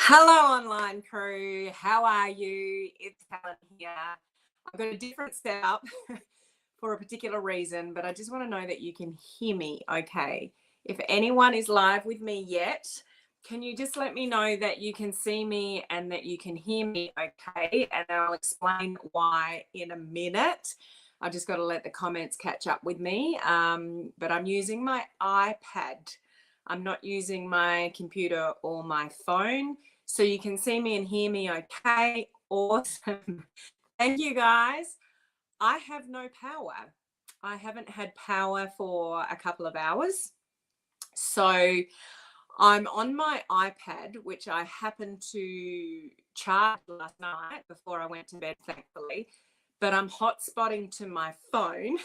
Hello, online crew. How are you? It's Helen here. I've got a different setup for a particular reason, but I just want to know that you can hear me okay. If anyone is live with me yet, can you just let me know that you can see me and that you can hear me okay? And I'll explain why in a minute. I just got to let the comments catch up with me. But I'm using my iPad. I'm not using my computer or my phone. So you can see me and hear me okay. Awesome. Thank you, guys. I have no power. I haven't had power for a couple of hours. So I'm on my iPad, which I happened to charge last night before I went to bed, thankfully. But I'm hotspotting to my phone.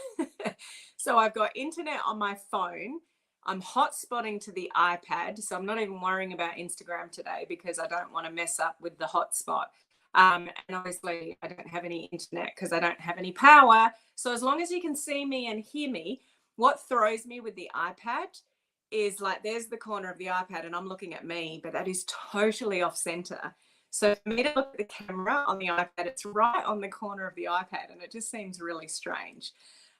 So I've got internet on my phone. I'm hotspotting to the iPad. So I'm not even worrying about Instagram today because I don't want to mess up with the hotspot. And obviously, I don't have any internet because I don't have any power. So as long as you can see me and hear me, what throws me with the iPad is like there's the corner of the iPad and I'm looking at me, but that is totally off center. So for me to look at the camera on the iPad, it's right on the corner of the iPad, and it just seems really strange.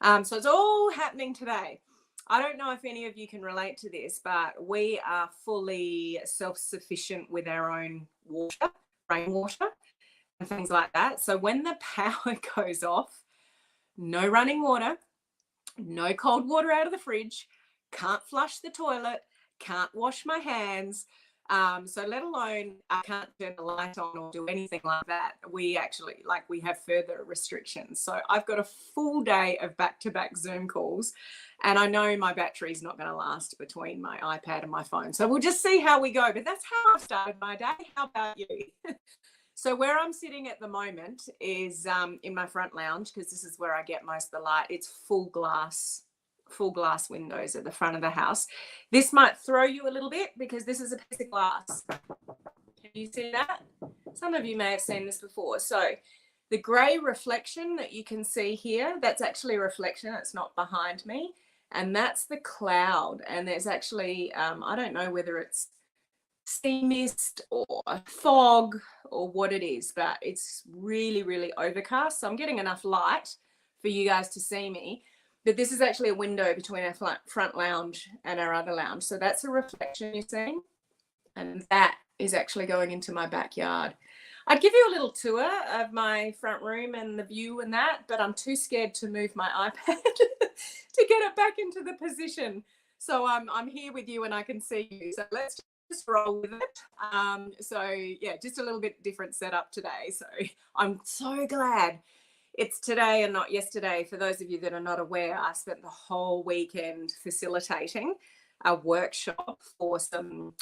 So it's all happening today. I don't know if any of you can relate to this, but we are fully self-sufficient with our own water, rainwater, and things like that. So when the power goes off, no running water, no cold water out of the fridge, can't flush the toilet, can't wash my hands. So let alone I can't turn the light on or do anything like that. We actually we have further restrictions. So I've got a full day of back-to-back Zoom calls, and I know my battery's not going to last between my iPad and my phone. So we'll just see how we go. But that's how I've started my day. How about you? So where I'm sitting at the moment is in my front lounge because this is where I get most of the light. It's full glass windows at the front of the house. This might throw you a little bit because this is a piece of glass. Can you see that? Some of you may have seen this before. So the grey reflection that you can see here, that's actually a reflection. It's not behind me. And that's the cloud. And there's actually, I don't know whether it's sea mist or fog or what it is, but it's really, really overcast. So I'm getting enough light for you guys to see me. But this is actually a window between our front lounge and our other lounge. So that's a reflection you're seeing. And that is actually going into my backyard. I'd give you a little tour of my front room and the view and that, but I'm too scared to move my iPad to get it back into the position. So I'm here with you and I can see you. So let's just roll with it. So yeah, just a little bit different setup today. So I'm so glad it's today and not yesterday. For those of you that are not aware, I spent the whole weekend facilitating a workshop for some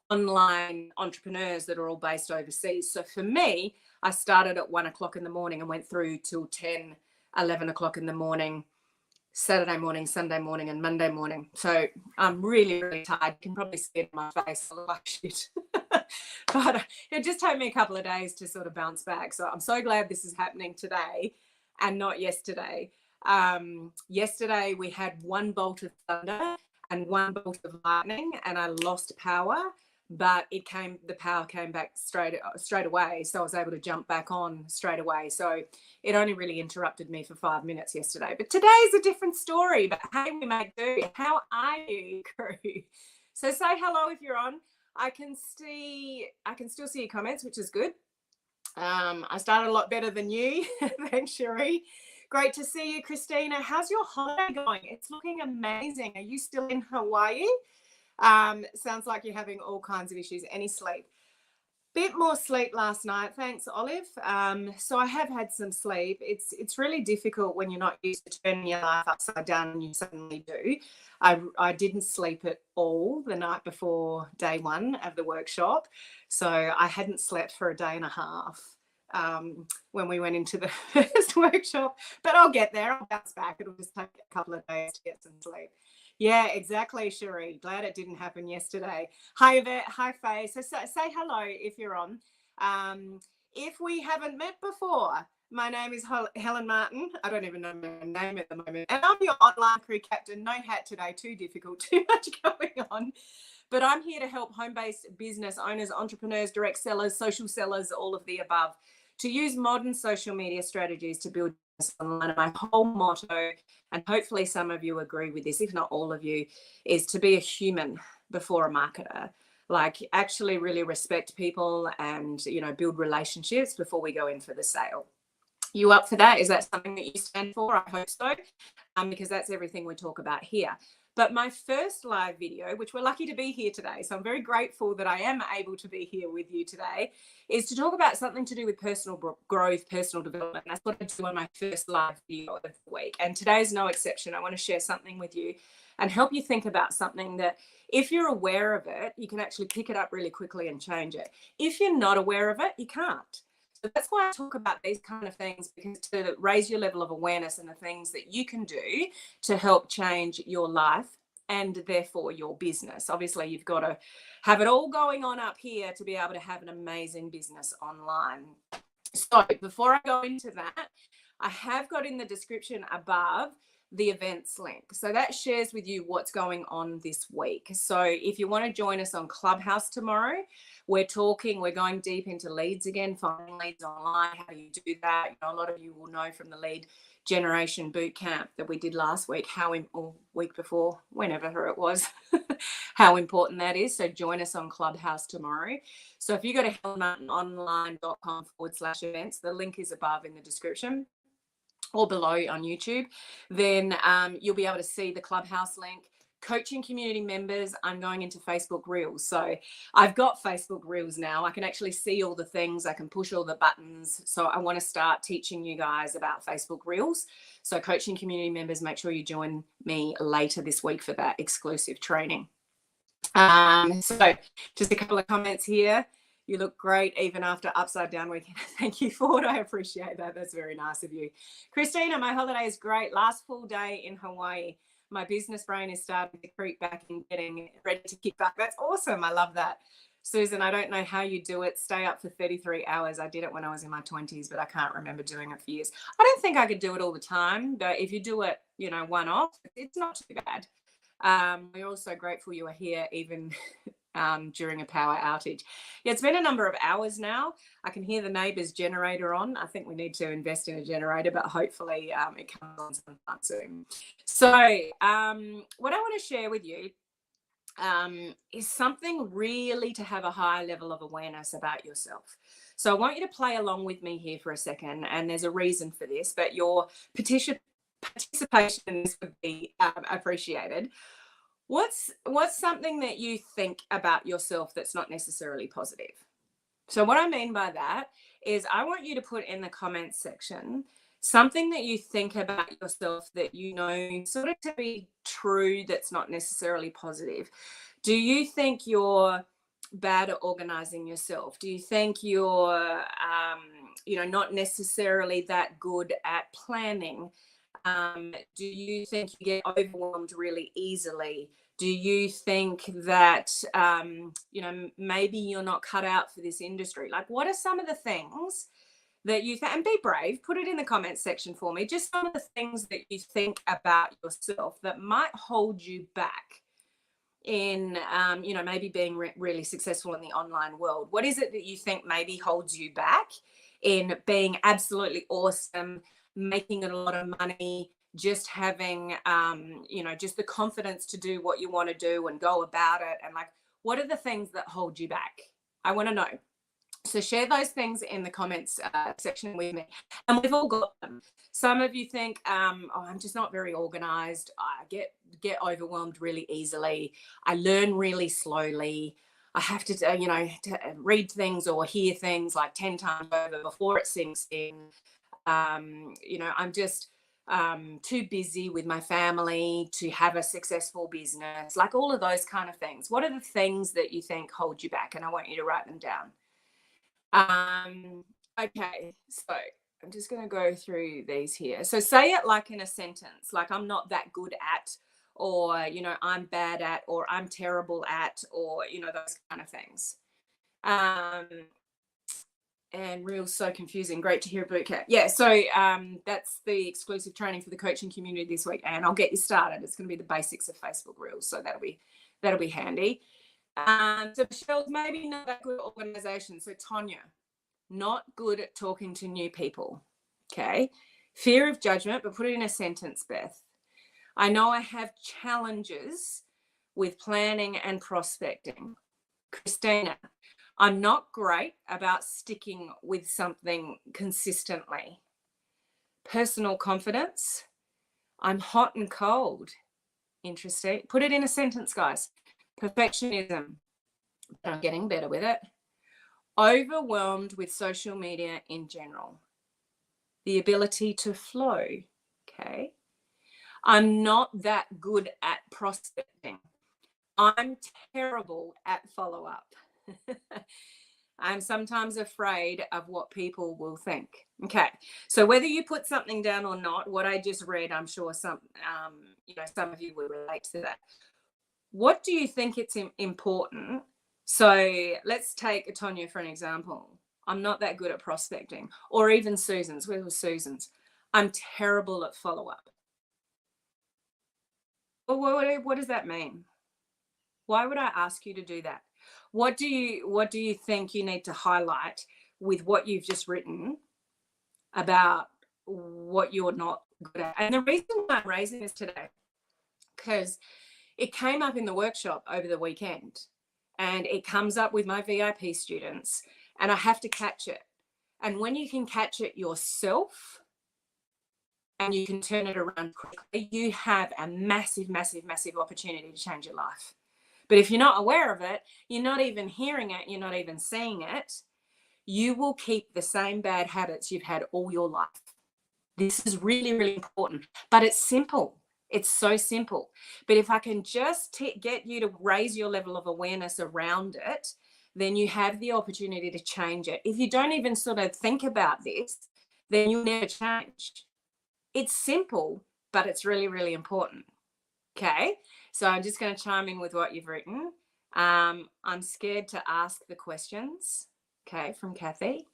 online entrepreneurs that are all based overseas. So for me, I started at 1 o'clock in the morning and went through till 10, 11 o'clock in the morning, Saturday morning, Sunday morning, and Monday morning. So I'm really, really tired. You can probably see it in my face. I look like shit. But it just took me a couple of days to sort of bounce back. So I'm so glad this is happening today and not yesterday. Yesterday we had one bolt of thunder and one bolt of lightning, and I lost power. But the power came back straight away. So I was able to jump back on straight away. So it only really interrupted me for 5 minutes yesterday. But today's a different story. But hey, we make do. How are you, crew? So say hello if you're on. I can still see your comments, which is good. I started a lot better than you. Thanks, Sherry. Great to see you, Christina. How's your holiday going? It's looking amazing. Are you still in Hawaii? Sounds like you're having all kinds of issues. Any sleep? Bit more sleep last night. Thanks, Olive. So I have had some sleep. It's really difficult when you're not used to turning your life upside down and you suddenly do. I didn't sleep at all the night before day one of the workshop. So I hadn't slept for a day and a half when we went into the first workshop. But I'll get there. I'll bounce back. It'll just take a couple of days to get some sleep. Yeah, exactly, Cherie. Glad it didn't happen yesterday. Hi, Yvette. Hi, Faye. So say hello if you're on. If we haven't met before, my name is Helen Martin. I don't even know my name at the moment. And I'm your online crew captain. No hat today. Too difficult. Too much going on. But I'm here to help home-based business owners, entrepreneurs, direct sellers, social sellers, all of the above, to use modern social media strategies to build online. My whole motto, and hopefully some of you agree with this, if not all of you, is to be a human before a marketer. Like actually really respect people and, you know, build relationships before we go in for the sale. You up for that? Is that something that you stand for? I hope so, because that's everything we talk about here. But my first live video, which we're lucky to be here today, so I'm very grateful that I am able to be here with you today, is to talk about something to do with personal growth, personal development. That's what I do on my first live video of the week. And today's no exception. I want to share something with you and help you think about something that if you're aware of it, you can actually pick it up really quickly and change it. If you're not aware of it, you can't. So that's why I talk about these kind of things, because to raise your level of awareness and the things that you can do to help change your life and therefore your business. Obviously, you've got to have it all going on up here to be able to have an amazing business online. So before I go into that, I have got in the description above the events link. So that shares with you what's going on this week. So if you want to join us on Clubhouse tomorrow, we're going deep into leads again, finding leads online. How do you do that? You know, a lot of you will know from the lead generation boot camp that we did last week, or week before, whenever it was, how important that is. So join us on Clubhouse tomorrow. So if you go to helenmartinonline.com/events, the link is above in the description or below on YouTube, then you'll be able to see the Clubhouse link. Coaching community members, I'm going into Facebook Reels. So I've got Facebook Reels now. I can actually see all the things. I can push all the buttons. So I want to start teaching you guys about Facebook Reels. So coaching community members, make sure you join me later this week for that exclusive training. So just a couple of comments here. You look great even after upside down weekend. Thank you, Ford. I appreciate that. That's very nice of you. Christina, my holiday is great. Last full day in Hawaii. My business brain is starting to creep back and getting ready to kick back. That's awesome. I love that. Susan, I don't know how you do it. Stay up for 33 hours. I did it when I was in my 20s, but I can't remember doing it for years. I don't think I could do it all the time, but if you do it, you know, one off, it's not too bad. We're also grateful you are here even during a power outage. Yeah, it's been a number of hours now. I can hear the neighbour's generator on. I think we need to invest in a generator, but hopefully it comes on sometime soon. So what I want to share with you is something really to have a high level of awareness about yourself. So I want you to play along with me here for a second, and there's a reason for this, but your participation in this would be appreciated. What's something that you think about yourself that's not necessarily positive? So what I mean by that is I want you to put in the comments section something that you think about yourself that you know sort of to be true that's not necessarily positive. Do you think you're bad at organizing yourself? Do you think you're not necessarily that good at planning? Do you think you get overwhelmed really easily? Do you think that, maybe you're not cut out for this industry? Like, what are some of the things that you think, and be brave, put it in the comments section for me, just some of the things that you think about yourself that might hold you back in, maybe being really successful in the online world. What is it that you think maybe holds you back in being absolutely awesome, making a lot of money, just having, just the confidence to do what you want to do and go about it? And like, what are the things that hold you back? I want to know. So share those things in the comments section with me. And we've all got them. Some of you think, I'm just not very organized. I get overwhelmed really easily. I learn really slowly. I have to, to read things or hear things like 10 times over before it sinks in. I'm just too busy with my family to have a successful business, like all of those kind of things. What are the things that you think hold you back? And I want you to write them down. Okay, so I'm just going to go through these here. So say it like in a sentence, like I'm not that good at, or, I'm bad at, or I'm terrible at, or, those kind of things. And real so confusing. Great to hear, bootcamp. Yeah, so that's the exclusive training for the coaching community this week, and I'll get you started. It's going to be the basics of Facebook Reels, so that'll be handy. So Michelle's maybe not that good at organization. So Tonya, not good at talking to new people. Okay. Fear of judgment, but put it in a sentence, Beth. I know I have challenges with planning and prospecting. Christina, I'm not great about sticking with something consistently. Personal confidence, I'm hot and cold. Interesting. Put it in a sentence, guys. Perfectionism, but I'm getting better with it. Overwhelmed with social media in general. The ability to flow. Okay. I'm not that good at prospecting. I'm terrible at follow up. I'm sometimes afraid of what people will think. Okay, so whether you put something down or not, what I just read, I'm sure some of you will relate to that. What do you think it's important? So let's take Tonya for an example. I'm not that good at prospecting, or even Susan's. Where was Susan's? I'm terrible at follow up. Well, what does that mean? Why would I ask you to do that? What do you think you need to highlight with what you've just written about what you're not good at? And the reason why I'm raising this today, because it came up in the workshop over the weekend, and it comes up with my VIP students, and I have to catch it. And when you can catch it yourself and you can turn it around quickly, you have a massive, massive, massive opportunity to change your life. But if you're not aware of it, you're not even hearing it, you're not even seeing it, you will keep the same bad habits you've had all your life. This is really, really important, but it's simple. It's so simple. But if I can just get you to raise your level of awareness around it, then you have the opportunity to change it. If you don't even sort of think about this, then you'll never change. It's simple, but it's really, really important. Okay, so I'm just going to chime in with what you've written. I'm scared to ask the questions. Okay, from Kathy.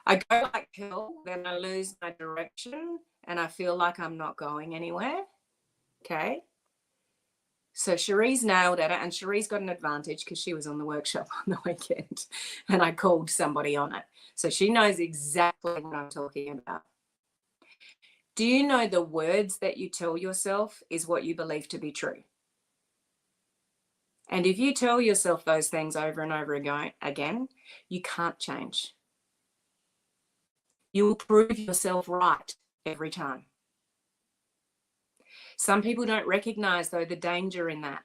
I go like hell, then I lose my direction and I feel like I'm not going anywhere. Okay. So Cherie's nailed at it, and Cherie's got an advantage because she was on the workshop on the weekend and I called somebody on it. So she knows exactly what I'm talking about. Do you know the words that you tell yourself is what you believe to be true? And if you tell yourself those things over and over again, you can't change. You will prove yourself right every time. Some people don't recognize, though, the danger in that.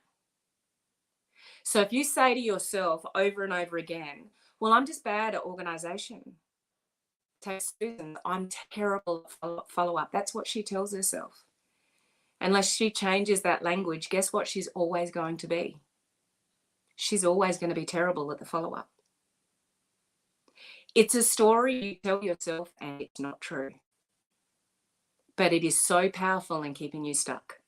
So if you say to yourself over and over again, well, I'm just bad at organization. Take Susan, I'm terrible at follow-up. That's what she tells herself. Unless she changes that language, guess what she's always going to be? She's always going to be terrible at the follow-up. It's a story you tell yourself and it's not true. But it is so powerful in keeping you stuck.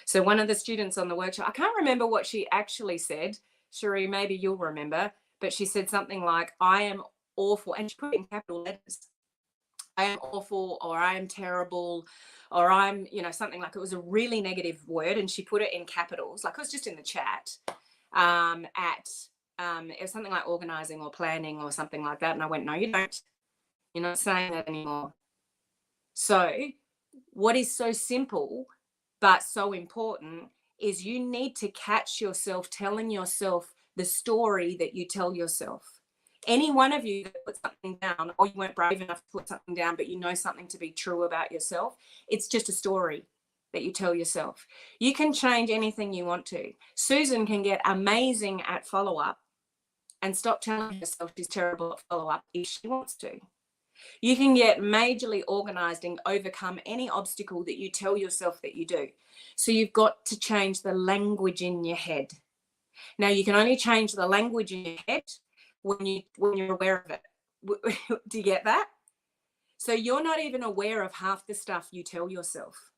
So one of the students on the workshop, I can't remember what she actually said. Cherie, maybe you'll remember, but she said something like, I am awful. And she put it in capital letters. I am awful, or I am terrible, or I'm, something like, it was a really negative word. And she put it in capitals, like it was just in the chat it was something like organizing or planning or something like that. And I went, no, you don't. You're not saying that anymore. So what is so simple but so important is you need to catch yourself telling yourself the story that you tell yourself. Any one of you that put something down, or you weren't brave enough to put something down, but you know something to be true about yourself, it's just a story that you tell yourself. You can change anything you want to. Susan can get amazing at follow-up and stop telling herself she's terrible at follow-up if she wants to. You can get majorly organized and overcome any obstacle that you tell yourself that you do. So you've got to change the language in your head. Now, you can only change the language in your head when you're aware of it. Do you get that? So you're not even aware of half the stuff you tell yourself.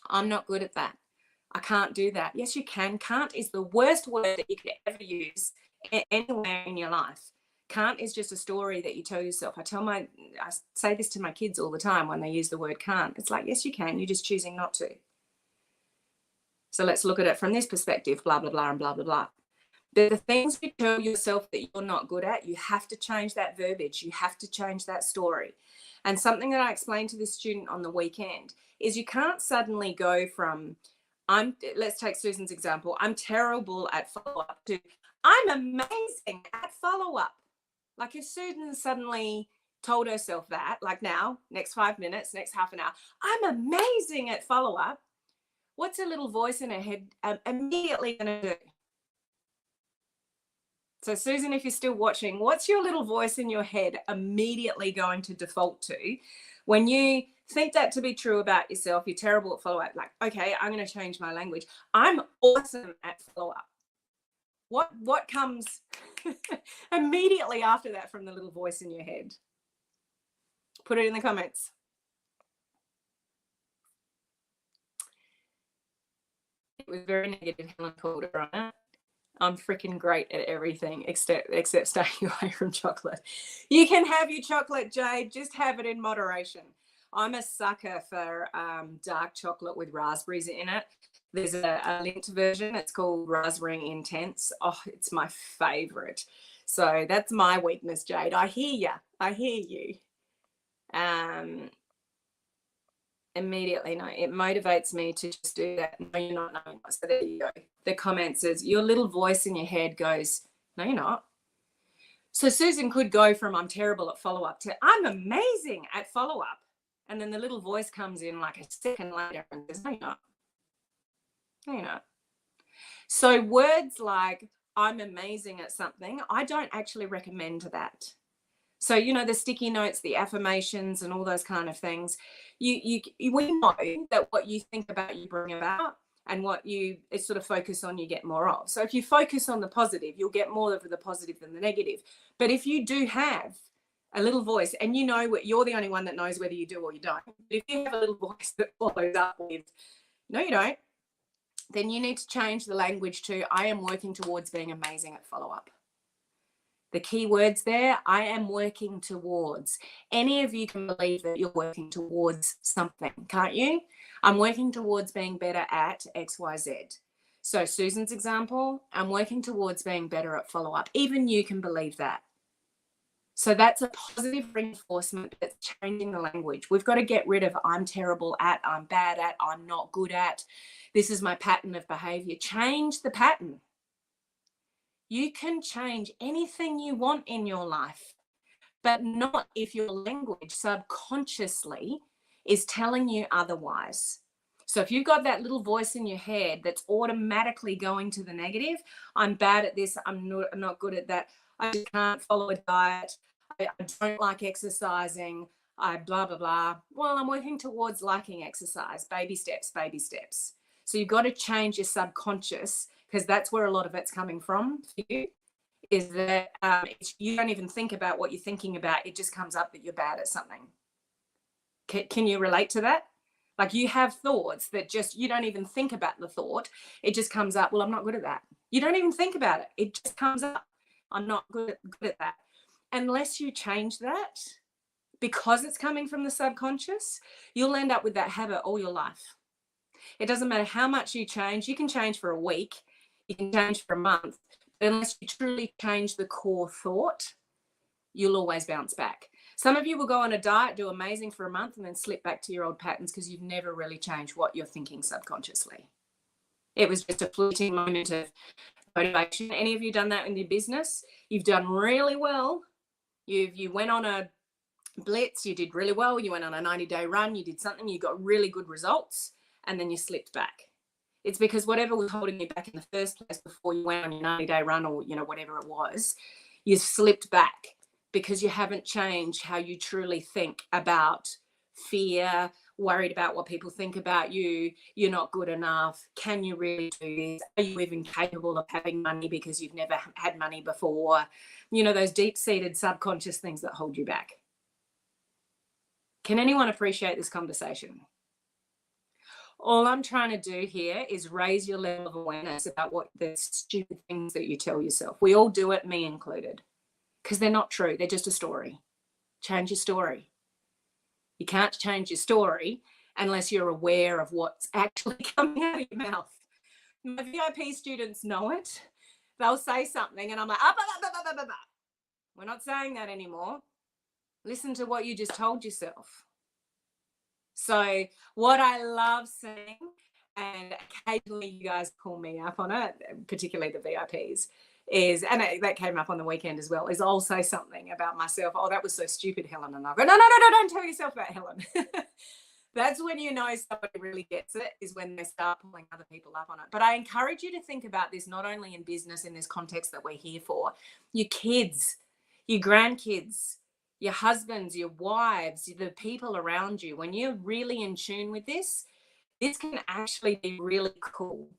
I'm not good at that. I can't do that. Yes, you can. Can't is the worst word that you could ever use anywhere in your life. Can't is just a story that you tell yourself. I say this to my kids all the time when they use the word can't. It's like, yes, you can. You're just choosing not to. So let's look at it from this perspective, blah, blah, blah, and blah, blah, blah. The things you tell yourself that you're not good at, you have to change that verbiage. You have to change that story. And something that I explained to this student on the weekend is you can't suddenly go from, let's take Susan's example, I'm terrible at follow-up, to I'm amazing at follow-up. Like if Susan suddenly told herself that, like now, next 5 minutes, next half an hour, I'm amazing at follow-up, what's a little voice in her head immediately going to do? So Susan, if you're still watching, what's your little voice in your head immediately going to default to when you think that to be true about yourself? You're terrible at follow-up. Like, okay, I'm going to change my language. I'm awesome at follow-up. What comes immediately after that from the little voice in your head? Put it in the comments. It was very negative. Helen called her on it. I'm freaking great at everything except staying away from chocolate. You can have your chocolate, Jade. Just have it in moderation. I'm a sucker for dark chocolate with raspberries in it. There's a linked version. It's called Raspberry Intense. Oh, it's my favorite. So that's my weakness, Jade. I hear you. I hear you. Immediately, no, it motivates me to just do that. No, you're not. No, so there you go. The comment says your little voice in your head goes, no, you're not. So Susan could go from I'm terrible at follow-up to I'm amazing at follow-up. And then the little voice comes in like a second later and says, no, you're not. No, you're not. So words like I'm amazing at something, I don't actually recommend that. So, you know, the sticky notes, the affirmations and all those kind of things, we know that what you think about, you bring about, and what you sort of focus on, you get more of. So if you focus on the positive, you'll get more of the positive than the negative. But if you do have a little voice, and you know what, you're the only one that knows whether you do or you don't. But if you have a little voice that follows up with, no, you don't, then you need to change the language to I am working towards being amazing at follow-up. The key words there, I am working towards. Any of you can believe that you're working towards something, can't you? I'm working towards being better at XYZ. So Susan's example, I'm working towards being better at follow-up. Even you can believe that. So that's a positive reinforcement that's changing the language. We've got to get rid of I'm terrible at, I'm bad at, I'm not good at. This is my pattern of behavior. Change the pattern. You can change anything you want in your life, but not if your language subconsciously is telling you otherwise. So if you've got that little voice in your head that's automatically going to the negative, I'm bad at this, I'm not good at that, I just can't follow a diet, I don't like exercising, I blah, blah, blah. Well, I'm working towards liking exercise, baby steps, baby steps. So you've got to change your subconscious, because that's where a lot of it's coming from for you, is that you don't even think about what you're thinking about. It just comes up that you're bad at something. Can you relate to that? Like you have thoughts that just, you don't even think about the thought. It just comes up, well, I'm not good at that. You don't even think about it. It just comes up. I'm not good at that. Unless you change that, because it's coming from the subconscious, you'll end up with that habit all your life. It doesn't matter how much you change. You can change for a week. You can change for a month. But unless you truly change the core thought, you'll always bounce back. Some of you will go on a diet, do amazing for a month, and then slip back to your old patterns because you've never really changed what you're thinking subconsciously. It was just a fleeting moment of motivation. Any of you done that in your business? You've done really well. You went on a blitz, you did really well. You went on a 90-day run, you did something, you got really good results, and then you slipped back. It's because whatever was holding you back in the first place before you went on your 90-day run, or whatever it was, you slipped back because you haven't changed how you truly think about fear, worried about what people think about you, you're not good enough, can you really do this, are you even capable of having money because you've never had money before, those deep-seated subconscious things that hold you back. Can anyone appreciate this conversation? All I'm trying to do here is raise your level of awareness about what the stupid things that you tell yourself. We all do it, me included, because they're not true. They're just a story. Change your story. You can't change your story unless you're aware of what's actually coming out of your mouth. My VIP students know it. they'll say something and I'm like, we're not saying that anymore. Listen to what you just told yourself. So what I love seeing, and occasionally you guys call me up on it, particularly the VIPs, is, and that came up on the weekend as well, is I'll say something about myself. Oh, that was so stupid, Helen. And I'll go, no, don't tell yourself that, Helen. That's when you know somebody really gets it, is when they start pulling other people up on it. But I encourage you to think about this not only in business, in this context that we're here for, your kids, your grandkids, your husbands, your wives, the people around you. When you're really in tune with this can actually be really cool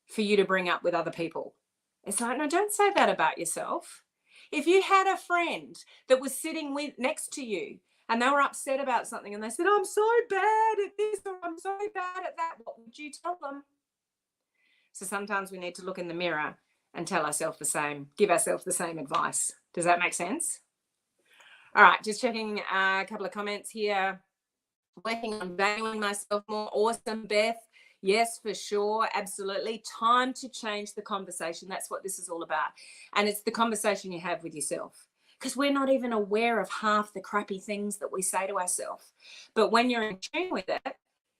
for you to bring up with other people. It's like, no, don't say that about yourself. If you had a friend that was sitting next to you and they were upset about something and they said, I'm so bad at this or I'm so bad at that, what would you tell them? So sometimes we need to look in the mirror and tell ourselves the same, give ourselves the same advice. Does that make sense? All right, just checking a couple of comments here. Working on valuing myself more. Awesome, Beth. Yes, for sure. Absolutely. Time to change the conversation. That's what this is all about. And it's the conversation you have with yourself, because we're not even aware of half the crappy things that we say to ourselves. But when you're in tune with it,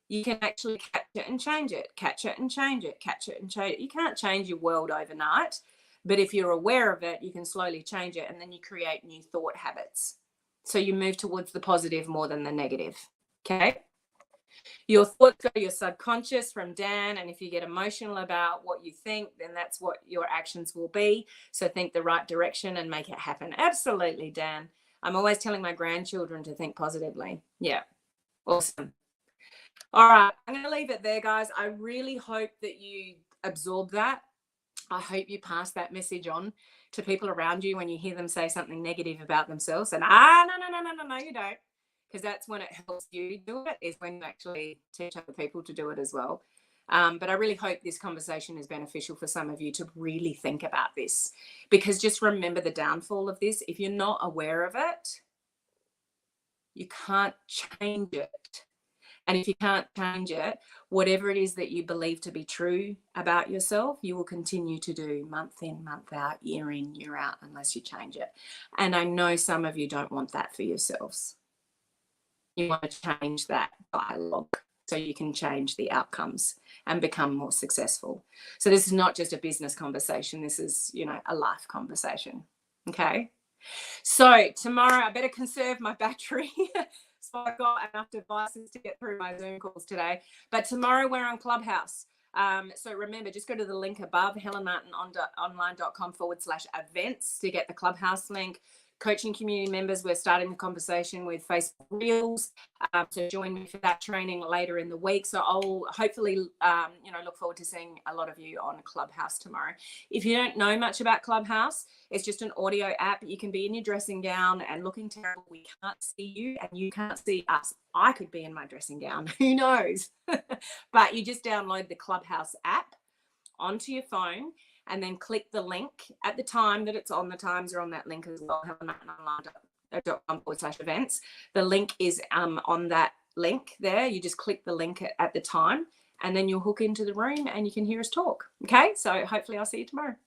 you can actually catch it and change it, catch it and change it, catch it and change it. You can't change your world overnight, but if you're aware of it, you can slowly change it, and then you create new thought habits. So you move towards the positive more than the negative. Okay. Your thoughts go to your subconscious from Dan. And if you get emotional about what you think, then that's what your actions will be. So think the right direction and make it happen. Absolutely, Dan. I'm always telling my grandchildren to think positively. Yeah. Awesome. All right. I'm going to leave it there, guys. I really hope that you absorb that. I hope you pass that message on to people around you when you hear them say something negative about themselves. And no, you don't. Because that's when it helps you do it, is when you actually teach other people to do it as well. But I really hope this conversation is beneficial for some of you to really think about this, because just remember the downfall of this. If you're not aware of it, you can't change it. And if you can't change it, whatever it is that you believe to be true about yourself, you will continue to do month in, month out, year in, year out, unless you change it. And I know some of you don't want that for yourselves. You want to change that dialogue so you can change the outcomes and become more successful. So this is not just a business conversation. This is, a life conversation. Okay. So tomorrow I better conserve my battery. So I've got enough devices to get through my Zoom calls today. But tomorrow we're on Clubhouse. So remember, just go to the link above, helenmartinonline.com/events to get the Clubhouse link. Coaching community members, we're starting the conversation with Facebook Reels. So join me for that training later in the week. So I'll hopefully, look forward to seeing a lot of you on Clubhouse tomorrow. If you don't know much about Clubhouse, it's just an audio app. You can be in your dressing gown and looking terrible. We can't see you and you can't see us. I could be in my dressing gown. Who knows? But you just download the Clubhouse app onto your phone, and then click the link at the time that it's on. The times are on that link as well, helenmartinonline.com/events. The link is on that link there. You just click the link at the time, and then you'll hook into the room and you can hear us talk. Okay, so hopefully I'll see you tomorrow.